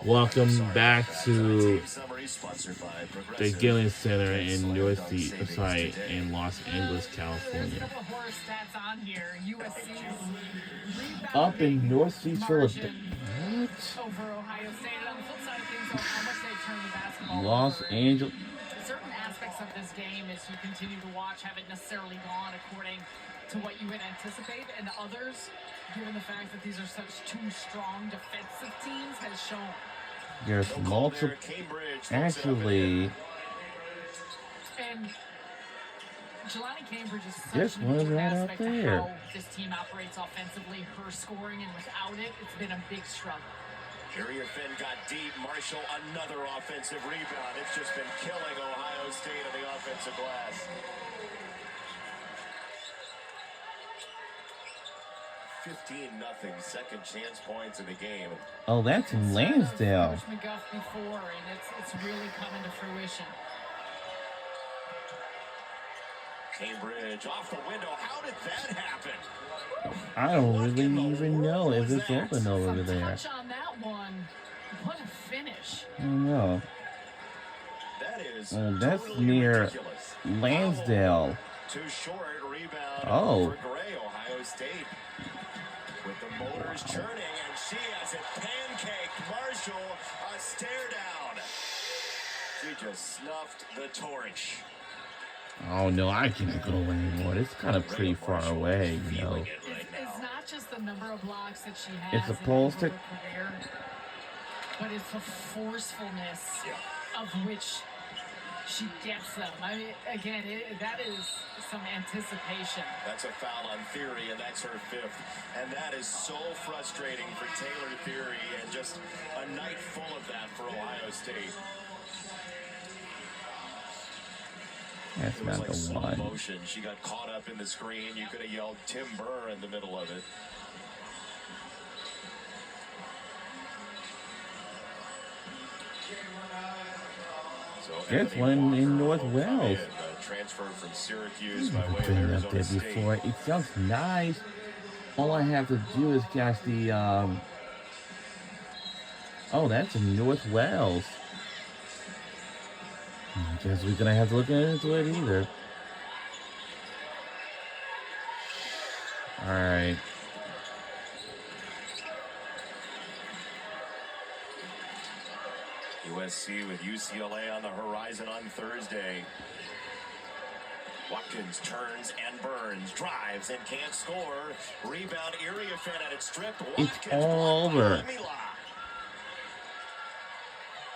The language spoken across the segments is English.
Welcome back to the Gillen Center in in Los Angeles, California. Up in Northeast Philadelphia. What? Los Angeles. Certain aspects of this game, as you continue to watch, haven't necessarily gone according to what you would anticipate, and others, given the fact that these are such two strong defensive teams, has shown. There's multiple. Actually, and Jelani Cambridge is such there's an one important right out aspect to there. how this team operates offensively, her scoring, and without it, it's been a big struggle. Area Finn got deep. Marshall, another offensive rebound. It's just been killing Ohio State on the offensive glass. 15-0, second chance points in the game. Oh, that's in Lansdale. McGuff before, and it's really coming to fruition. Cambridge off the window. How did that happen? I don't really even know if it's open over there. Touch on that one. What a finish. I don't know. That is that's totally near ridiculous. Lansdale. Too short rebound Oh. for Gray, Ohio State. With the motors churning, and she has it pancaked. Marshall, a stare down. She just snuffed the torch. Oh no, I can't go anymore. It's kind of pretty far away, you know. It's not just the number of blocks that she has It's supposed to. in her career, but it's the forcefulness of which she gets them. I mean, again, that is some anticipation. That's a foul on Theory, and that's her fifth. And that is so frustrating for Taylor Theory, and just a night full of that for Ohio State. That's It was not like the slow one. motion. She got caught up in the screen. You could have yelled Tim Burr in the middle of it. There's one in North Wales. Transfer from Syracuse by way I've of been up Arizona there State. before. It sounds nice. All I have to do is catch the Oh, that's in North Wales. I guess we're gonna have to look into it either. Alright. USC with UCLA on the horizon on Thursday. Watkins turns and burns, drives and can't score. Rebound, Area Finn at its stripped. It's Watkins all blocked by over. Mila.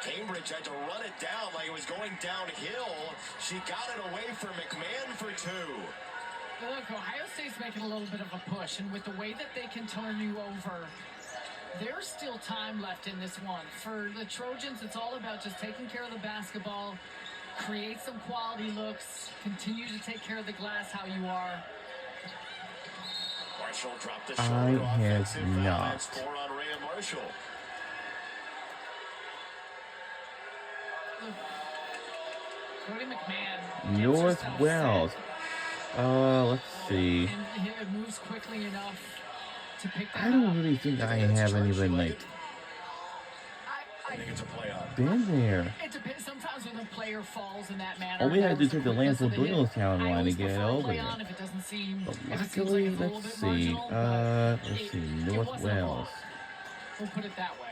Cambridge had to run it down like it was going downhill. She got it away from McMahon for two. Look, Ohio State's making a little bit of a push, and with the way that they can turn you over, there's still time left in this one. For the Trojans, it's all about just taking care of the basketball, create some quality looks, continue to take care of the glass how you are. Marshall dropped the I shoulder have offensive foul. not. That's 4 on Rhea Marshall. Cody McMahon. North Wales. Let's see. And it moves quickly enough to pick that I don't up. really think I haven't even like I think it's a play on. been there. It depends. Sometimes when the player falls in that manner. All we had to do is there's take the a Lansdale quickness of the hit. Williamstown I line to always get it prefer a over play there. on if it doesn't seem. But If it seems like luckily, it's a little let's bit see. marginal, but Let's see. it North wasn't a ball. Wales. We'll put it that way.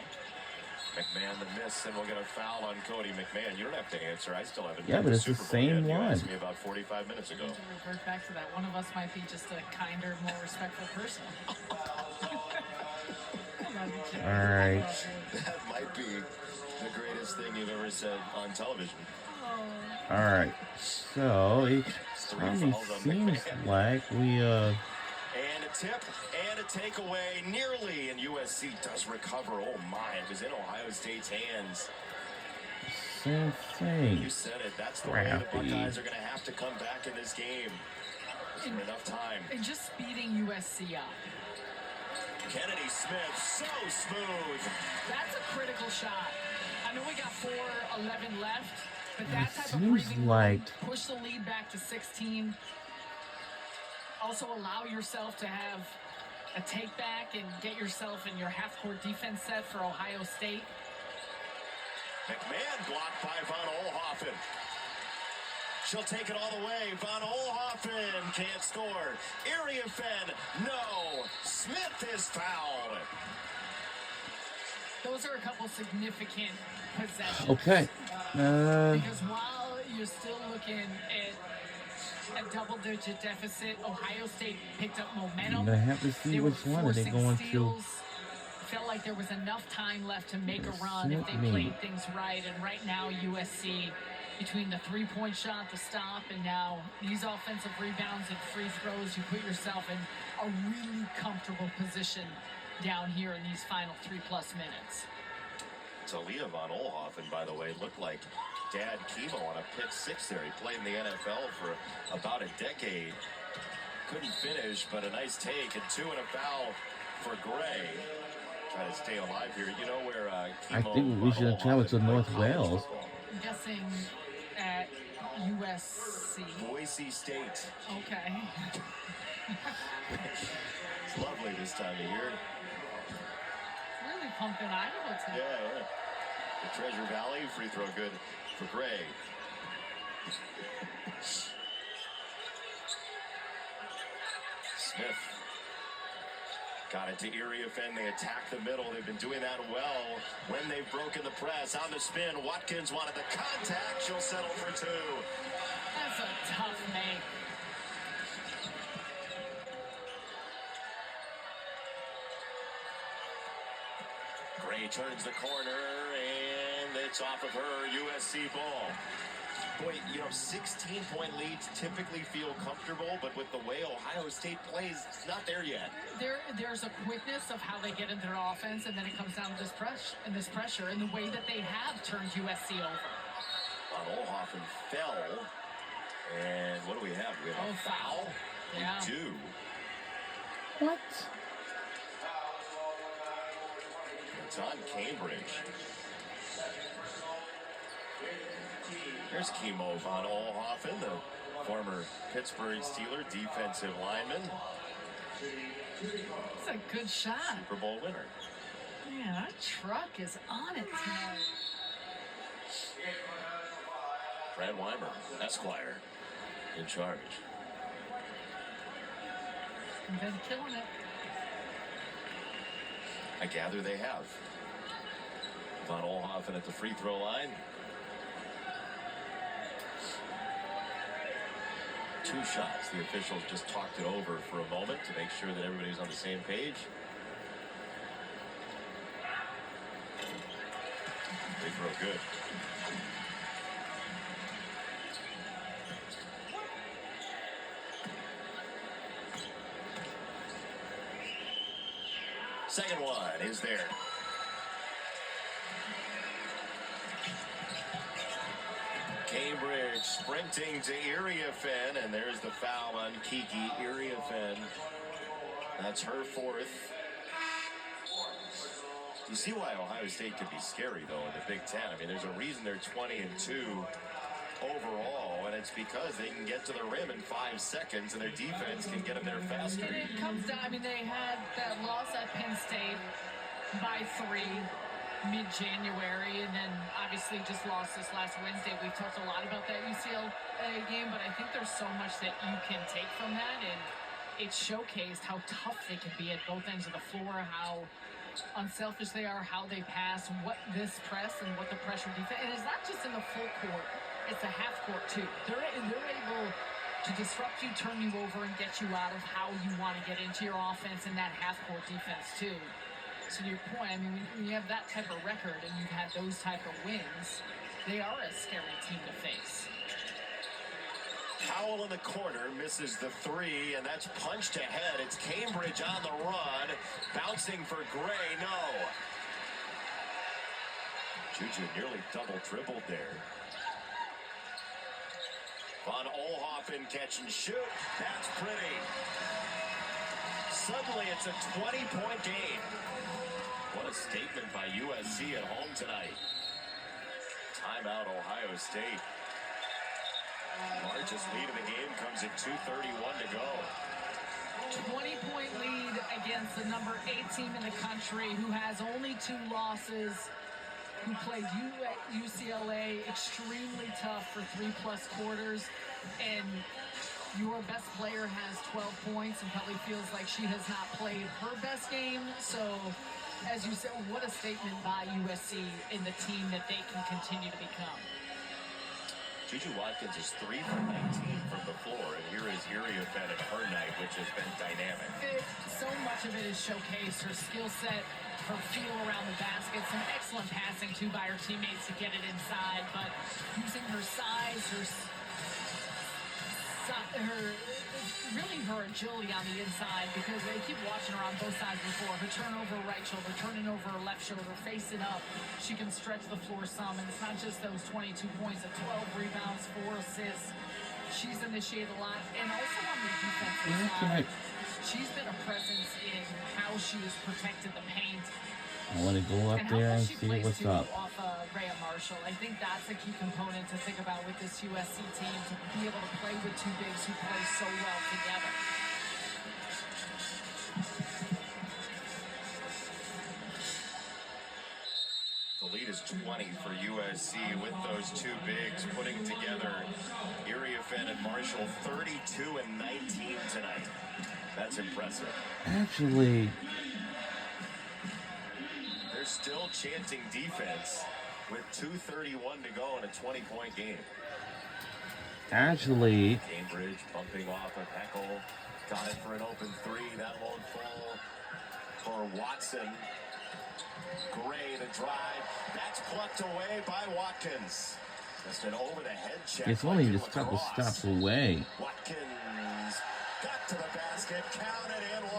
McMahon the miss, and we'll get a foul on Cody McMahon. You don't have to answer. I still haven't. Yeah, been but to it's the Super Bowl same yet. You one. asked me about 45 minutes ago. To revert back to that, one of us might be just a kinder, more respectful person. All right. That might be the greatest thing you've ever said on television. All right. So it Three probably fouls on seems McMahon. like we And a tip and a takeaway nearly, and USC does recover. Oh my, it was in Ohio State's hands. same thing. You said it. That's the way the Crappy. Buckeyes are going to have to come back in this game. There's not enough time. And just speeding USC up. Kennedy Smith, so smooth. That's a critical shot. I know we got 4:11 left, but that type of seems breathing like- room, push the lead back to 16. Also allow yourself to have a take back and get yourself in your half-court defense set for Ohio State. McMahon blocked by Von Oelhoffen. She'll take it all the way. Von Oelhoffen can't score. Iriafen, no. Smith is fouled. Those are a couple significant possessions. Okay. Because while you're still looking at a double-digit deficit, Ohio State picked up momentum. I'm gonna have to see They which were one are they forcing going steals. Felt like there was enough time left to make a run if they played things right. And right now, USC, between the three-point shot, the stop, and now these offensive rebounds and free throws, you put yourself in a really comfortable position down here in these final 3+ minutes. Talia Von Oelhoffen, by the way, looked like Dad Chemo on a pick six there. He played in the NFL for about a decade. Couldn't finish, but a nice take, and 2 and a foul for Gray. Trying to stay alive here. You know where Chemo, I think we should have traveled to North Wales. I'm guessing at USC. Boise State. Okay. It's lovely this time of year. Really pumping Iowa today. Yeah. The Treasure Valley, free throw good for Gray. Smith got it to Iriafen. They attack the middle. They've been doing that well when they've broken the press. On the spin, Watkins wanted the contact. She'll settle for 2. That's a tough make. Gray turns the corner, and it's off of her. USC ball. Boy, 16-point leads typically feel comfortable, but with the way Ohio State plays, it's not there yet. There's a quickness of how they get into their offense, and then it comes down to this pressure, and the way that they have turned USC over. Von Oelhoffen fell, and what do we have? We have a foul. Yeah. We do. What? It's on Cambridge. Here's Chemo Von Oelhoffen, the former Pittsburgh Steeler defensive lineman. It's a good shot. Super Bowl winner. Man, that truck is on it tonight. Brad Weimer, Esquire, in charge. They've been killing it. I gather they have. Von Oelhoffen at the free throw line. 2 shots. The officials just talked it over for a moment to make sure that everybody's on the same page. Free throw good. Second one is there. Cambridge sprinting to Iriafen, and there's the foul on Kiki Iriafen. That's her 4th. You see why Ohio State can be scary, though, in the Big Ten. I mean, there's a reason they're 20-2 overall, and it's because they can get to the rim in 5 seconds, and their defense can get them there faster. And it comes down, they had that loss at Penn State by 3 mid-January, and then obviously just lost this last Wednesday. We've talked a lot about that UCLA game, but I think there's so much that you can take from that, and it showcased how tough they can be at both ends of the floor, how unselfish they are, how they pass, what this press and what the pressure defense. And it's not just in the full court, it's the half court too. They're able to disrupt you, turn you over, and get you out of how you want to get into your offense in that half court defense too. So to your point, when you have that type of record and you've had those type of wins, they are a scary team to face. Powell in the corner misses the 3, and that's punched ahead. It's Cambridge on the run, bouncing for Gray. No. Juju nearly double-dribbled there. Von Oelhoffen catch and shoot. That's pretty. Suddenly it's a 20-point game. What a statement by USC at home tonight. Timeout, Ohio State. Largest lead of the game comes at 2:31 to go. 20-point lead against the number 8 team in the country who has only 2 losses, who played UCLA extremely tough for 3+ quarters, and your best player has 12 points and probably feels like she has not played her best game. So, as you said, what a statement by USC in the team that they can continue to become. Juju Watkins is 3 for 19 from the floor, and here is Uriah Fenn at her night, which has been dynamic. So much of it is showcased, her skill set, her feel around the basket, some excellent passing too by her teammates to get it inside, but using her size, her agility on the inside, because they keep watching her on both sides before. Her turnover right shoulder, turning over her left shoulder, facing up. She can stretch the floor some, and it's not just those 22 points, 12 rebounds, 4 assists. She's initiated a lot, and also on the defensive side, she's been a presence in how she has protected the paint. I want to go up there and see what's up. Off Rhea Marshall. I think that's a key component to think about with this USC team, to be able to play with 2 bigs who play so well together. The lead is 20 for USC with those 2 bigs putting together Uriah Fenn and Marshall, 32 and 19 tonight. That's impressive. Actually, still chanting defense with 2:31 to go in a 20-point game. Actually, Cambridge bumping off of Heckle. Got it for an open 3. That won't fall for Watson. Gray to drive. That's plucked away by Watkins. Just an over-the-head check. it's only just a couple stops away. Watkins got to the basket. Counted and 1.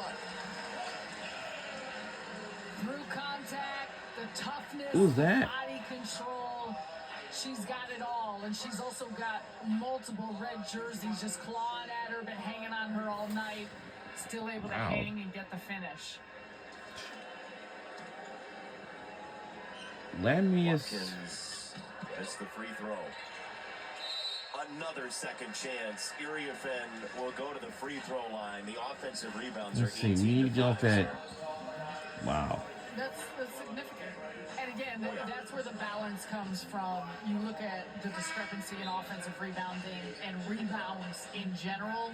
Through contact, the toughness, Who's that? body control, she's got it all. And she's also got multiple red jerseys just clawing at her, but hanging on her all night. Still able to hang and get the finish. Watkins missed the free throw. Another second chance. Uriah Fenn will go to the free throw line. The offensive rebounds Let's are see, 18 we need to to go 5. at. Wow. That's significant. And again, that's where the balance comes from. You look at the discrepancy in offensive rebounding and rebounds in general,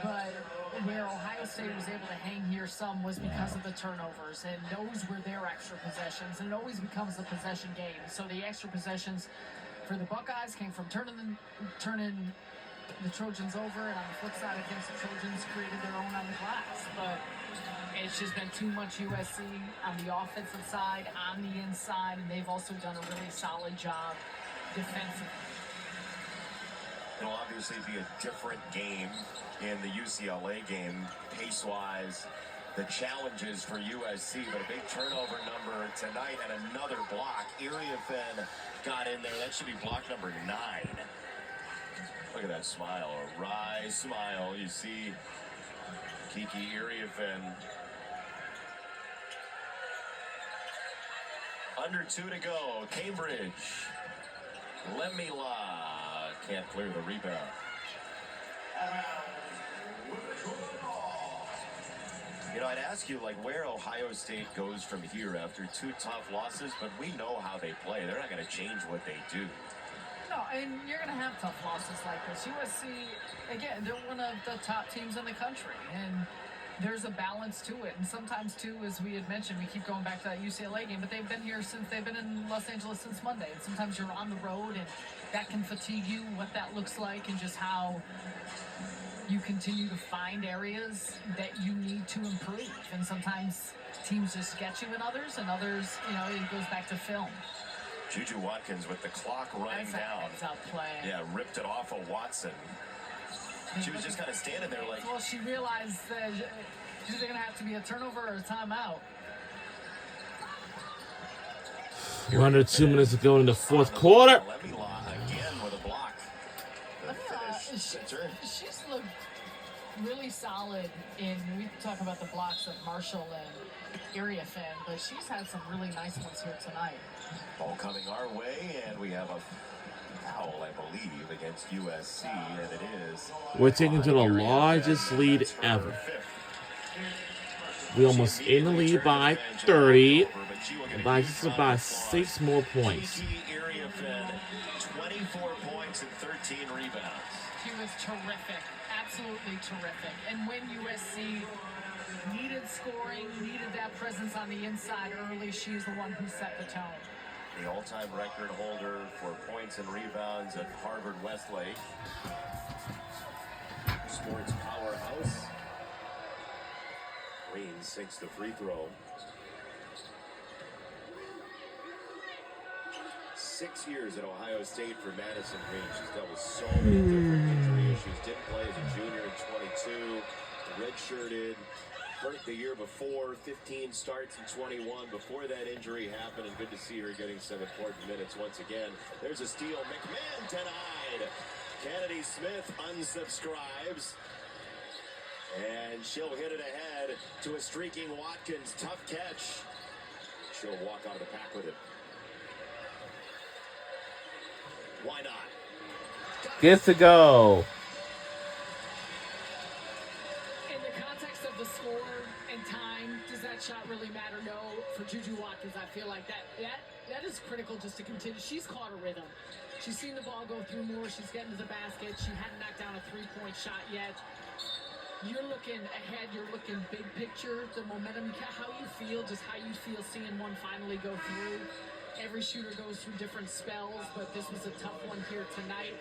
but where Ohio State was able to hang here some was because of the turnovers, and those were their extra possessions, and it always becomes a possession game. So the extra possessions for the Buckeyes came from turning the Trojans over, and on the flip side, against the Trojans created their own on the glass. But it's just been too much USC on the offensive side, on the inside, and they've also done a really solid job defensively. It'll obviously be a different game in the UCLA game, pace-wise. The challenges for USC, but a big turnover number tonight and another block. Uriah Fenn got in there. That should be block number 9. Look at that smile, a wry smile. You see Kiki Uriah Fenn. Under 2 to go. Cambridge. Lemila can't clear the rebound. You know, I'd ask you, like, where Ohio State goes from here after 2 tough losses, but we know how they play. They're not going to change what they do. No, and you're going to have tough losses like this. USC, again, they're one of the top teams in the country, and there's a balance to it. And sometimes, too, as we had mentioned, we keep going back to that UCLA game, but they've been here since they've been in Los Angeles since Monday. And sometimes you're on the road, and that can fatigue you, what that looks like, and just how you continue to find areas that you need to improve. And sometimes teams just get you in others, and others, you know, it goes back to film. Juju Watkins with the clock running down. That's a play. Yeah, ripped it off of Watson. She was just kind of standing there like... Well, she realized that it's either going to have to be a turnover or a timeout. We're under 2 minutes to go in the fourth quarter. Lemila again with a block. She's looked really solid in, we talk about the blocks of Marshall and Uriah Fenn, but she's had some really nice ones here tonight. Ball coming our way, and we have a foul, I believe, against USC, and it is. We're taking to the largest lead ever. We almost in the lead by 30, by just about 6 more points. 24 points and 13 rebounds. She was terrific, absolutely terrific. And when USC needed scoring, needed that presence on the inside early, she's the one who set the tone. The all-time record holder for points and rebounds at Harvard Westlake. Sports powerhouse. Green sinks the free throw. 6 years at Ohio State for Madison Green. She's dealt with so many different injury issues. Didn't play as a junior in 22. Redshirted. Hurt the year before. 15 starts in 21 before that injury happened. And good to see her getting some important minutes once again. There's a steal. McMahon denied. Kennedy Smith unsubscribes. And she'll hit it ahead to a streaking Watkins. Tough catch. She'll walk out of the pack with it. Why not? Gets to go. In the context of the score and time, does that shot really matter? No. For Juju Watkins, I feel like that is critical just to continue. She's caught a rhythm. She's seen the ball go through more. She's getting to the basket. She hadn't knocked down a three-point shot yet. You're looking ahead. You're looking big picture. The momentum, how you feel, just how you feel seeing one finally go through. Every shooter goes through different spells, but this was a tough one here tonight.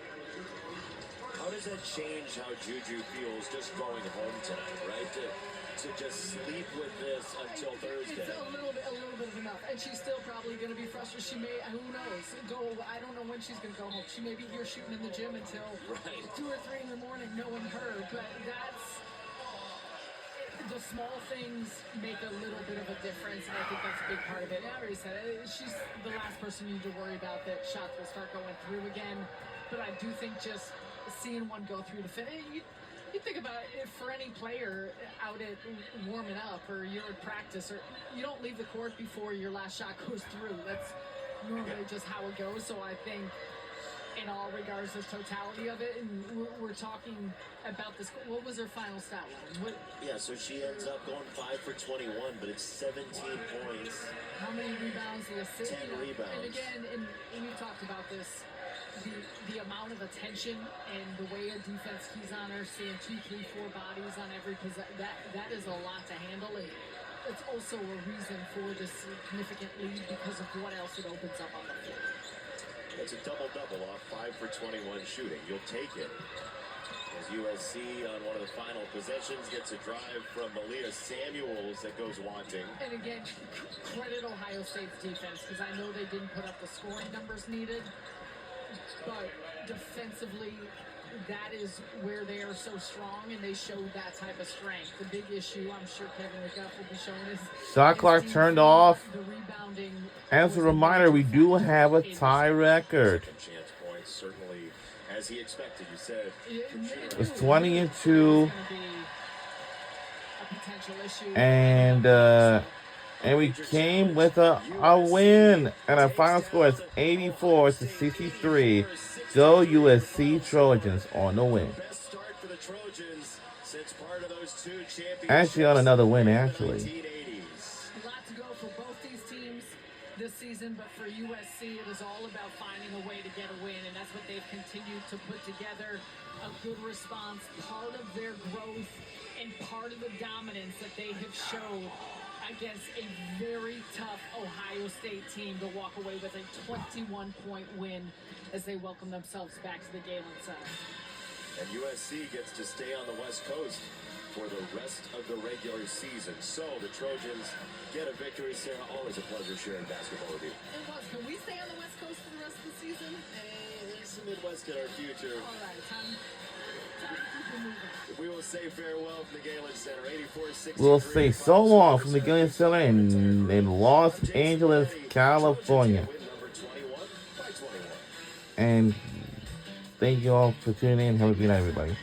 How does that change how Juju feels just going home tonight, right? To just sleep with this until Thursday. It's a little bit of enough. And she's still probably going to be frustrated. She may, who knows, I don't know when she's going to go home. She may be here shooting in the gym until 2 or 3 in the morning knowing her. But the small things make a little bit of a difference, and I think that's a big part of it. I already said it. She's the last person you need to worry about that shots will start going through again. But I do think just seeing one go through the finish, you think about it, for any player out at warming up or you're at practice, or you don't leave the court before your last shot goes through. That's normally just how it goes. So I think in all regards, the totality of it, and we're talking about this. What was her final stat line? Yeah, so she ends up going 5 for 21, but it's 17 points. How many rebounds? The assist? 10 rebounds. And again, and you talked about this, the amount of attention and the way a defense keys on her, seeing 2, 3, 4 bodies on every possession. That is a lot to handle, and it's also a reason for this significant lead because of what else it opens up on the floor. It's a double-double off 5 for 21 shooting. You'll take it. As USC on one of the final possessions gets a drive from Malia Samuels that goes wanting. And again, credit Ohio State's defense, because I know they didn't put up the scoring numbers needed, but defensively, that is where they are so strong, and they showed that type of strength. The big issue, I'm sure Kevin McGuff will be showing, is Shot clock turned off. the rebounding. As a reminder, we do have a tie record. Second chance points, certainly, as he expected. You said It was 20-2, and we came with a win, and our final score is 84-63. Go USC Trojans on the win. best start for the Trojans since part of those 2 championships. Actually, on another win, actually. 1980s. A lot to go for both these teams this season, but for USC, it is all about finding a way to get a win, and that's what they've continued to put together. A good response, part of their growth, and part of the dominance that they have shown against a very tough Ohio State team to walk away with a 21-point win as they welcome themselves back to the Galen Center. And USC gets to stay on the West Coast for the rest of the regular season. So the Trojans get a victory. Sarah, always a pleasure sharing basketball with you. It was. Can we stay on the West Coast for the rest of the season? There's the Midwest in our future. All right, time to keep it moving. We will say farewell from the Galen Center. 84-63. We'll say so long from the Gillian Center in Los Angeles, California. Win number 21 by 21. And thank you all for tuning in. Have a good night, everybody.